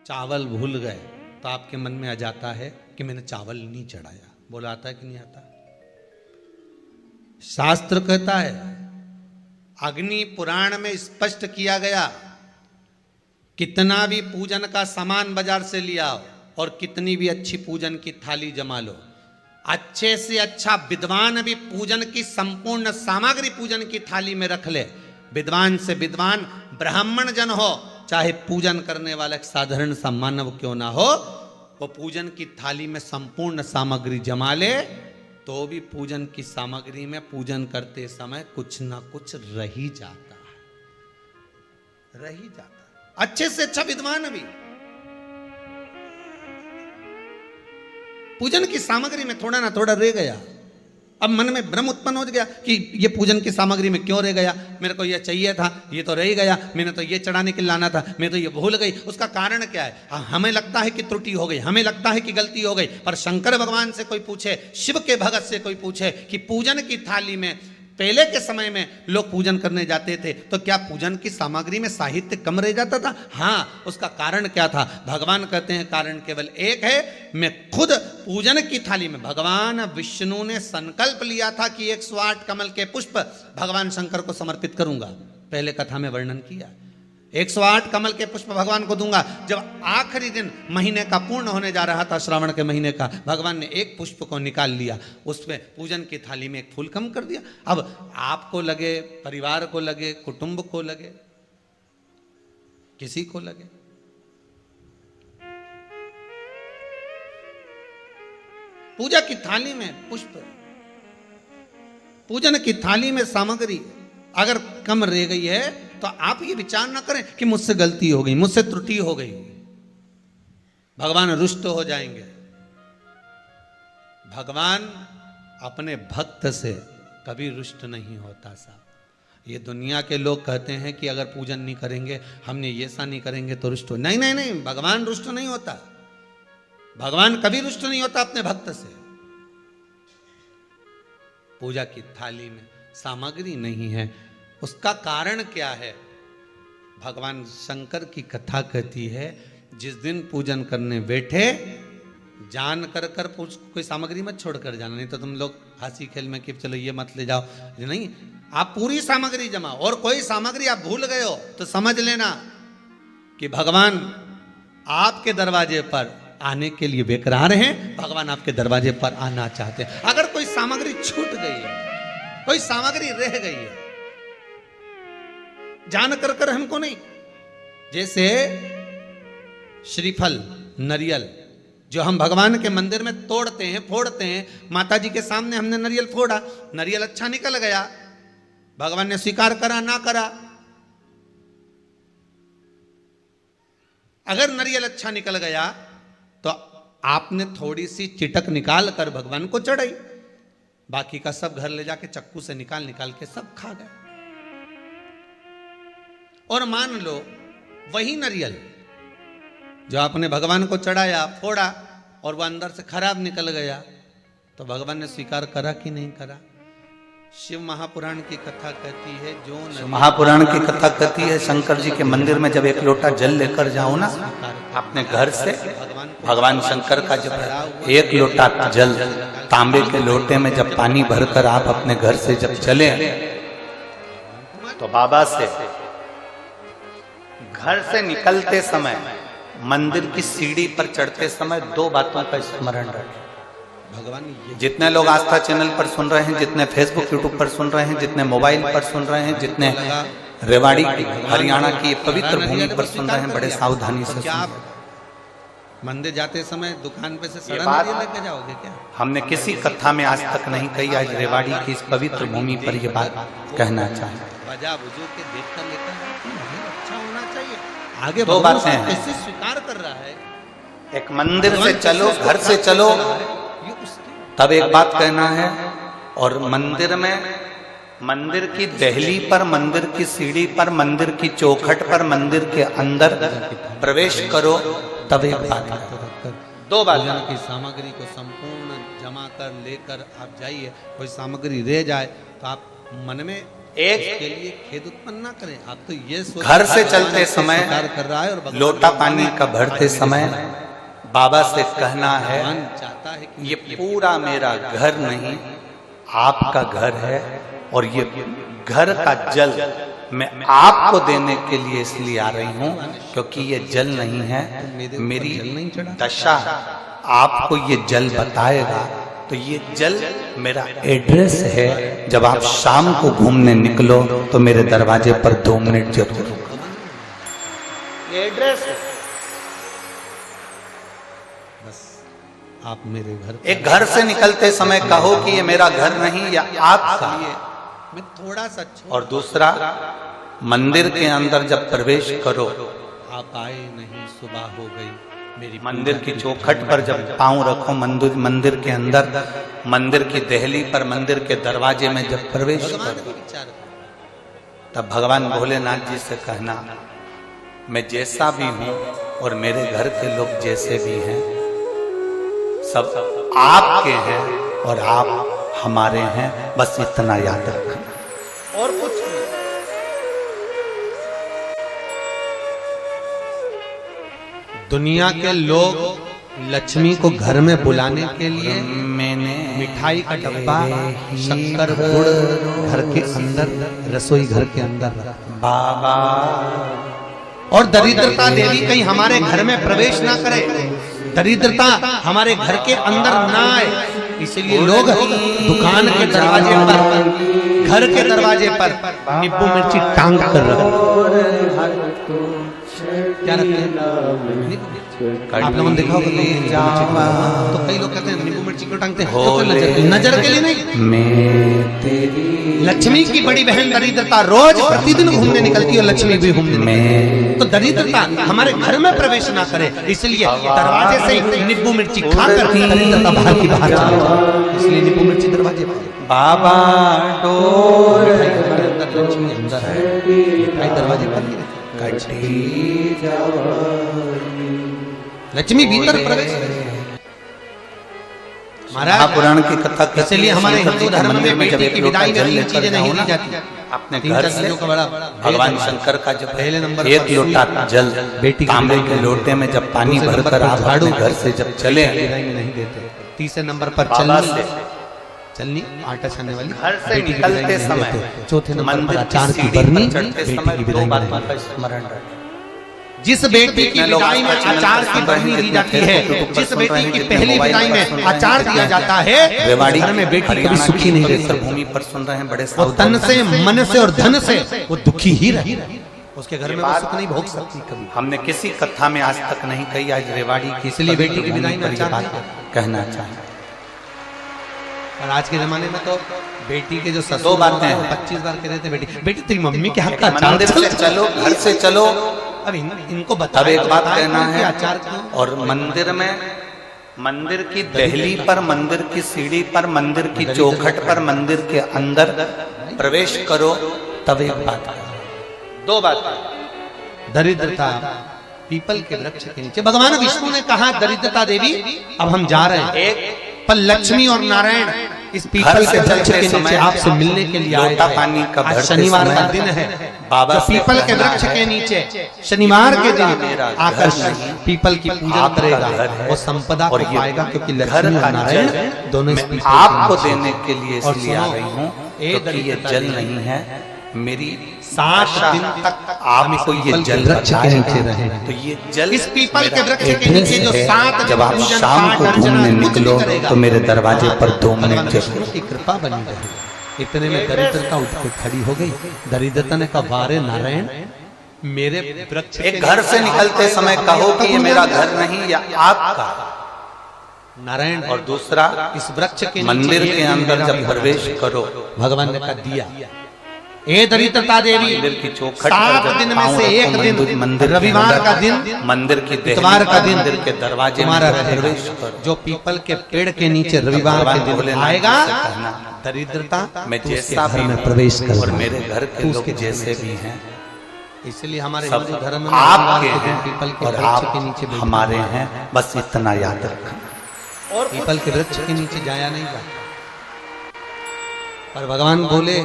चावल भूल गए तो आपके मन में आ जाता है कि मैंने चावल नहीं चढ़ाया। बोला आता है कि नहीं आता? शास्त्र कहता है, अग्नि पुराण में स्पष्ट किया गया, कितना भी पूजन का सामान बाजार से लिया और कितनी भी अच्छी पूजन की थाली जमा लो, अच्छे से अच्छा विद्वान भी पूजन की संपूर्ण सामग्री पूजन की थाली में रख ले, विद्वान से विद्वान ब्राह्मण जन हो, चाहे पूजन करने वाला एक साधारण सा मानव क्यों ना हो, वो पूजन की थाली में संपूर्ण सामग्री जमा ले तो भी पूजन की सामग्री में पूजन करते समय कुछ ना कुछ रह ही जाता है, रह ही जाता है। अच्छे से अच्छा विद्वान भी पूजन की सामग्री में थोड़ा ना थोड़ा रह गया। अब मन में भ्रम उत्पन्न हो गया कि ये पूजन की सामग्री में क्यों रह गया, मेरे को ये चाहिए था, ये तो रह गया, मैंने तो ये चढ़ाने के लिए लाना था, मैं तो ये भूल गई। उसका कारण क्या है? हमें लगता है कि त्रुटि हो गई, हमें लगता है कि गलती हो गई, पर शंकर भगवान से कोई पूछे, शिव के भगत से कोई पूछे कि पूजन की थाली में पहले के समय में लोग पूजन करने जाते थे तो क्या पूजन की सामग्री में साहित्य कम रह जाता था? हाँ, उसका कारण क्या था? भगवान कहते हैं कारण केवल एक है, मैं खुद पूजन की थाली में, भगवान विष्णु ने संकल्प लिया था कि 108 कमल के पुष्प भगवान शंकर को समर्पित करूंगा। पहले कथा में वर्णन किया, 108 कमल के पुष्प भगवान को दूंगा। जब आखिरी दिन महीने का पूर्ण होने जा रहा था, श्रावण के महीने का, भगवान ने एक पुष्प को निकाल लिया, उसमें पूजन की थाली में एक फूल कम कर दिया। अब आपको लगे, परिवार को लगे, कुटुंब को लगे, किसी को लगे, पूजा की थाली में पुष्प, पूजन की थाली में सामग्री अगर कम रह गई है तो आप ये विचार ना करें कि मुझसे गलती हो गई, मुझसे त्रुटि हो गई, भगवान रुष्ट हो जाएंगे। भगवान अपने भक्त से कभी रुष्ट नहीं होता साहब। ये दुनिया के लोग कहते हैं कि अगर पूजन नहीं करेंगे, हमने ये सा नहीं करेंगे तो रुष्ट हो। नहीं नहीं नहीं, भगवान रुष्ट नहीं होता, भगवान कभी रुष्ट नहीं होता अपने भक्त से। पूजा की थाली में सामग्री नहीं है, उसका कारण क्या है? भगवान शंकर की कथा कहती है, जिस दिन पूजन करने बैठे जान कर कर कोई सामग्री मत छोड़ कर जाना, नहीं तो तुम लोग हंसी खेल में कि चलो ये मत ले जाओ, नहीं, आप पूरी सामग्री जमाओ। और कोई सामग्री आप भूल गए हो तो समझ लेना कि भगवान आपके दरवाजे पर आने के लिए बेकरार हैं, भगवान आपके दरवाजे पर आना चाहते हैं। अगर कोई सामग्री छूट गई है, कोई सामग्री रह गई है, जान कर कर हमको नहीं, जैसे श्रीफल, नरियल जो हम भगवान के मंदिर में तोड़ते हैं, फोड़ते हैं, माता जी के सामने हमने नरियल फोड़ा, नरियल अच्छा निकल गया, भगवान ने स्वीकार करा ना करा। अगर नरियल अच्छा निकल गया तो आपने थोड़ी सी चिटक निकाल कर भगवान को चढ़ाई, बाकी का सब घर ले जाके चक्कू से निकाल निकाल के सब खा गए। और मान लो वही नरियल जो आपने भगवान को चढ़ाया, फोड़ा और वह अंदर से खराब निकल गया, तो भगवान ने स्वीकार करा कि नहीं करा? शिव महापुराण की कथा कहती है, जो महापुराण की कथा कहती है, शंकर जी के मंदिर में जब एक लोटा जल लेकर जाओ ना अपने घर से, भगवान शंकर का जब एक लोटा जल तांबे के लोटे में जब पानी भरकर आप अपने घर से जब चले तो बाबा से घर से निकलते समय मंदिर की सीढ़ी पर चढ़ते समय दो बातों का स्मरण रखें। भगवान, जितने लोग आस्था चैनल पर सुन रहे हैं, जितने फेसबुक यूट्यूब पर सुन रहे हैं, जितने मोबाइल पर सुन रहे हैं, जितने रेवाड़ी हरियाणा की पवित्र भूमि पर सुन रहे हैं, बड़े सावधानी से सुन। मंदिर जाते समय दुकान पे से सड़ा लेके जाओगे क्या? हमने किसी कथा में आज तक नहीं कही, आज रेवाड़ी की इस पवित्र भूमि पर यह बात कहना चाहिए। बजा बुजू के देख कर लेकर अच्छा होना चाहिए। आगे दो बातें हैं, कैसे स्वीकार कर रहा है? एक मंदिर से चलो, घर से चलो, तब एक बात कहना है, और मंदिर में, मंदिर की दहली पर, मंदिर की सीढ़ी पर, मंदिर की चौखट पर, मंदिर के अंदर प्रवेश करो, तब एक बात है। दो बातें की सामग्री को संपूर्ण जमा कर लेकर आप जाइए, कोई सामग्री रह जाए तो आप मन में एक के लिए खेद उत्पन्न ना करें। आप तो ये घर से चलते समय कर रहा है और भगवान लोटा पानी का भरते समय बाबा से कहना है, चाहता है कि ये पूरा मेरा घर नहीं, आपका घर है, और ये घर का जल मैं आपको देने के लिए इसलिए आ रही हूँ क्योंकि ये जल नहीं है, मेरी दशा आपको ये जल बताएगा। तो ये जल मेरा एड्रेस है, जब आप शाम को घूमने निकलो तो मेरे दरवाजे पर 2 मिनट जरूर रुको। ये एड्रेस है। बस आप मेरे घर, एक घर से निकलते समय कहो कि ये मेरा घर नहीं या आपका, मैं थोड़ा सा और दूसरा मंदिर के अंदर जब प्रवेश करो, आप आए नहीं, सुबह हो गई, मेरी मंदिर की चौखट पर जब पांव रखो, मंदिर के अंदर, मंदिर की दहली पर, मंदिर के दरवाजे में जब प्रवेश करो, तब भगवान भोलेनाथ जी से कहना, मैं जैसा भी हूं और मेरे घर के लोग जैसे भी हैं, सब आपके हैं और आप हमारे हैं, बस इतना याद रखना और कुछ नहीं। दुनिया के लोग लक्ष्मी को घर में बुलाने के लिए मैंने मिठाई का डब्बा, शक्कर, गुड़ घर के अंदर, रसोई घर के अंदर रखा। बाबा और दरिद्रता देवी कहीं हमारे घर में प्रवेश ना करे, दरिद्रता हमारे घर के अंदर ना आए, इसलिए लोग दुकान के दरवाजे पर, घर के दरवाजे पर नींबू मिर्ची टांग कर रखते। क्या रखते हैं? आप लोगों ने देखा होगा, तो कई लोग कहते हैं नींबू मिर्ची क्यों टांगते हैं? तो नजर के लिए नहीं। लक्ष्मी की बड़ी बहन दरिद्रता रोज प्रतिदिन घूमने निकलती है, लक्ष्मी भी घूमने, तो दरिद्रता हमारे घर में प्रवेश ना करे, इसलिए दरवाजे से नींबू मिर्ची खाकर दरिद्रता बाहर की बाहर चले जाए, इसलिए नींबू मिर्ची दरवाजे पर। बाबा डोर लक्ष्मी अंदर है, दरवाजे पर लक्ष्मी भीतर प्रवेश महापुराण की कथा, इसलिए हमारे हिंदू धर्म में बेटी की विदाई में तीन चीजें नहीं ली जाती। अपने घर से भगवान शंकर का जब पहले नंबर एक लोटा जल बेटी तांबे के लोटे में जब पानी भरकर आप अपने घर से जब चले, नहीं देते। तीसरे नंबर पर चलनी आटा छानने वाली घर से निकलते समय, चौथे नंबर पर अचार की सीढ़ी बरनी, पर चढ़ते बेटी समय की दो विदाई बात में का स्मरण रखें। जिस बेटी की विदाई में अचार की बरनी दी जाती है, जिस बेटी की पहली विदाई में अचार दिया जाता है, रेवाड़ी घर में बेटी कभी सुखी नहीं रहती। भूमि पर सुन रहे हैं बड़े वो तन से, मन से और धन से वो दुखी ही रहे, उसके घर में वो सुख नहीं भोग सकती कभी। हमने किसी कथा में आज तक नहीं कही, आज रेवाड़ी की, इसलिए बेटी की विदाई में अचार कहना चाहिए। और आज के जमाने में तो बेटी के जो ससुर 2 बातें हैं, 25 बार कह रहे थे, बेटी तेरी मम्मी के हाथ का अचार मंदिर से चलो, घर से चलो। अब इनको बता, अब एक बात कहना है, अचार क्यों? और मंदिर में, मंदिर की दहली पर, मंदिर की सीढ़ी पर, मंदिर की चौखट पर, मंदिर के अंदर प्रवेश करो, तब एक बात, 2 बात। दरिद्रता पीपल के वृक्ष के नीचे, भगवान विष्णु ने कहा दरिद्रता देवी अब हम जा रहे हैं, एक पर लक्ष्मी और नारायण इस पीपल के वृक्ष के नीचे आपसे मिलने के लिए आए थे। पानी का आज शनिवार का दिन है, बाबा पीपल के वृक्ष के नीचे शनिवार के दिन आकर पीपल की पूजा करेगा, वो संपदा को पाएगा, क्योंकि लक्ष्मी और नारायण दोनों आपको देने के लिए इसलिए आ रही हूँ क्योंकि ये जल नहीं है, मेरी 7 दिन तक आपको ये जल वृक्ष के नीचे रहे। तो ये जल इस पीपल के वृक्ष के नीचे जो 7 जब आप शाम को घूमने निकलो तो मेरे दरवाजे पर 2 मिनट जरूर की कृपा बनी रहे। इतने में दरिद्रता उठ के खड़ी हो गई। दरिद्रता ने कहा वारे नारायण मेरे वृक्ष, एक घर से निकलते समय कहो कि ये मेरा घर नहीं या आपका, नारायण, और दूसरा इस वृक्ष के मंदिर के अंदर जब प्रवेश करो, भगवान ने कहा दिया। ए दरिद्रता देवी, मंदिर की चौखट 7 दिन में से एक दिन, मंदिर रविवार का दिन, मंदिर की इतवार का दिन, मंदिर के दरवाजे तुम्हारा में रहेगा। प्रवेश करो। जो पीपल के पेड़ के नीचे रविवार के दिन आएगा, दरिद्रता मैं जैसा घर में प्रवेश कर, और मेरे घर के लोग जैसे भी हैं, इसलिए हमारे सब हिंदू धर्म में आपके हैं पीपल के और वृक्ष के आप नीचे हमारे हैं, बस इतना याद रखना। और पीपल के वृक्ष के नीचे जाया नहीं जाता। पर भगवान बोले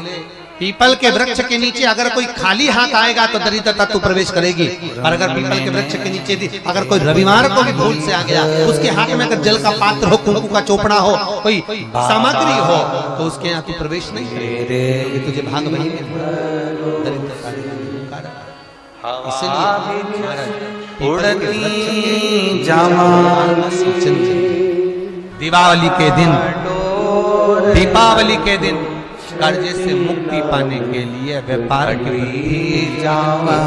पीपल के वृक्ष के नीचे अगर कोई खाली हाथ आएगा तो दरिद्रता तू प्रवेश करेगी। और अगर पीपल के वृक्ष के नीचे अगर कोई रविवार को भी भूल से आ गया, उसके हाथ में अगर जल का पात्र हो, कुंकू का चोपड़ा हो, कोई सामग्री हो, तो उसके यहाँ तू प्रवेश नहीं करेगी, तुझे भाग वही दीपावली के दिन कर्जे से मुक्ति पाने के लिए व्यापार की जावा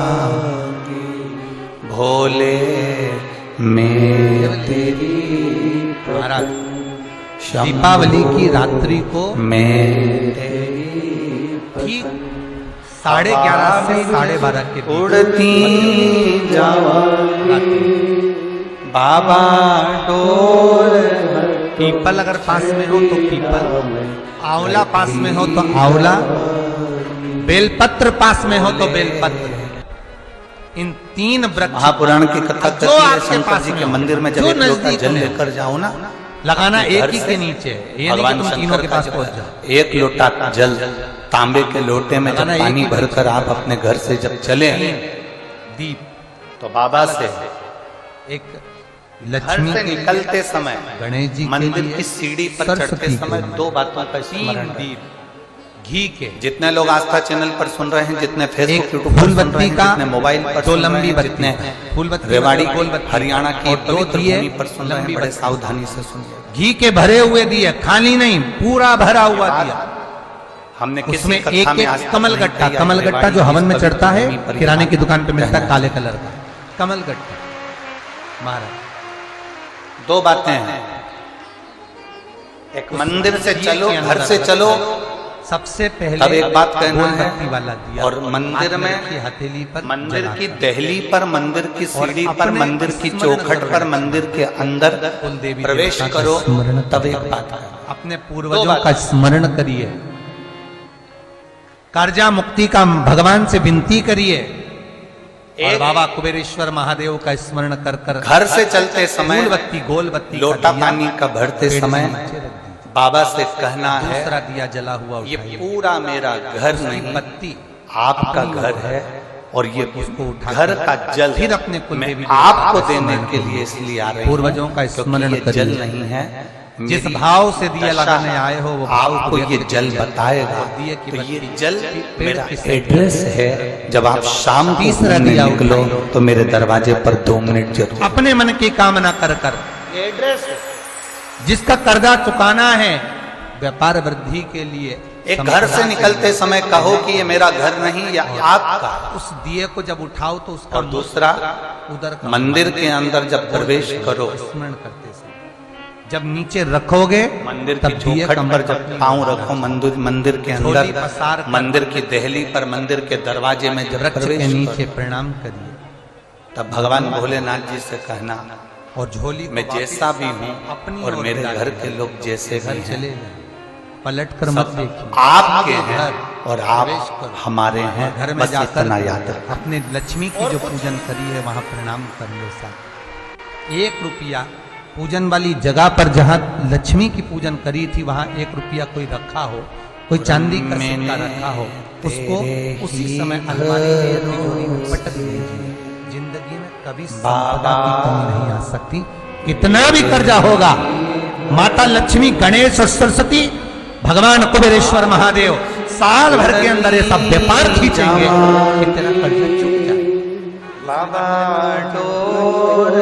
भोले में तेरी महाराज दीपावली की रात्रि को मैं ठीक 11:30 से 12:30 के उड़ती जावा बाबा डोर। पीपल अगर पास में हो तो पीपल, आंवला पास में हो तो आंवला, बेलपत्र पास में हो तो बेलपत्र, इन 3 वृक्ष महापुराण की कथा करती है शंकर जी के मंदिर में जब एक लोटा जल लेकर जाओ ना, लगाना एक ही के नीचे, ये भगवान तुम तीनों के पास पहुंच जाओ। एक लोटा जल तांबे के लोटे में जब पानी भरकर आप अपने घर से जब चले दीप, तो बाबा से एक घर लक्ष्मी से निकलते समय गणेश जी मंदिर की सीढ़ी पर चढ़ते समय 2 बातों का 3 स्मरण करें। दीप घी के, जितने लोग आस्था चैनल पर सुन रहे हैं, जितने फेसबुक एक यूट्यूब पर सुन रहे फूलबत्ती हैं, का, जितने मोबाइल पर 2 सुन रहे लंबी हैं, बत्ती, जितने फूलबत्ती, रेवाड़ी गोलबत्ती, हरियाणा की और 2 पवित्र दिए भूमि पर सुन रहे हैं, लंबी बड़े बत्ती। सावधानी से सुनिए। घी के भरे हुए दिए, खाली नहीं, पूरा भरा हुआ दिया। हमने उसमें किसी एक कथा में एक आज तक कमल नहीं गट्टा, कही, कमल गट्टा जो हवन में चढ़ता है, पवित्र किराने की दुकान पे मिलता है, कहना काले कलर का कमल गट्टा। महाराज 2 बातें हैं, एक मंदिर से चलो, घर से चलो, सबसे पहले तब एक बात कहना है, गोलबत्ती वाला दिया, और मंदिर में हथेली पर मंदिर जला की दहली पर, मंदिर की सीढ़ी पर, अपने मंदिर की स्मरण चौखट करो। पर, मंदिर के अंदर कुलदेवी प्रवेश देवता का करो, स्मरण तब एक करो। बात है। अपने 2 पूर्वजों बात। का स्मरण करिए, कर्जा मुक्ति का भगवान से विनती करिए, और बाबा कुबेरेश्वर महादेव का स्मरण कर कर घर से चलते समय गोलबत्ती लोटा पानी का भरते समय बाबा से कहना है, दूसरा दिया जला हुआ ये उठाइए। पूरा मेरा घर नहीं, बत्ती आपका घर है, और ये उसको उठा घर का जल फिर अपने कुलदेवी मैं देवता आपको का देने स्मरण के करिए। लिए इसलिए आ रही हूं, पूर्वजों का क्योंकि स्मरण ये करिए। जल नहीं है, जिस मेरी भाव से दिया दशा लगाने आए हो वो भाव आपको व्यक्त ये जल कीजिए। बताएगा। और दिए की तो ये बत्ती जल पेड़ मेरा की सैया। एड्रेस है, जब आप शाम को तीसरा घूमने दिया निकलो उठाइए। तो मेरे दरवाजे पर 2 मिनट जरूर। अपने मन की कामना कर कर एड्रेस जिसका कर्जा चुकाना है, व्यापार वृद्धि के लिए एक घर से निकलते समय कहो कि ये मेरा घर नहीं, या आपका। उस दिए को जब उठाओ तो उसका और दूसरा, उधर का मंदिर के अंदर जब प्रवेश करो, स्मरण करते समय जब नीचे रखोगे, मंदिर तब की दिए चौखट का पर मन जब अपनी पांव ओर रखो, मंदिर के झोली अंदर, पसार कर मंदिर की दहली पर, मंदिर के दरवाजे में जब वृक्ष के प्रवेश नीचे करो, प्रणाम करिए, तब भगवान भोलेनाथ जी से कहना, और झोली को मैं वापस जैसा भी हूँ अपनी और ओर मेरे डालिए। घर के लोग जैसे घर भी चले हैं, जाए, पलट कर मत देखिए, आपके हैं घर और प्रवेश आप करो। हमारे हैं, घर में बस जाकर इतना याद रखना। अपने लक्ष्मी की जो पूजन करी है वहां प्रणाम कर लो। साथ 1 रुपया पूजन वाली जगह पर जहां लक्ष्मी की पूजन करी थी, वहां 1 रुपया कोई रखा हो, कोई चांदी का सिक्का रखा हो, उसको उसी समय अलमारी में, तिजोरी में पटक दीजिए। जिंदगी में कभी संपदा की कमी नहीं आ सकती। कितना भी कर्जा होगा, माता लक्ष्मी, गणेश और सरस्वती, भगवान कुबेरेश्वर महादेव साल भर के अंदर ये सब व्यापार खींचेंगे, कितना कर्जा चुक जाए। बाबा डोर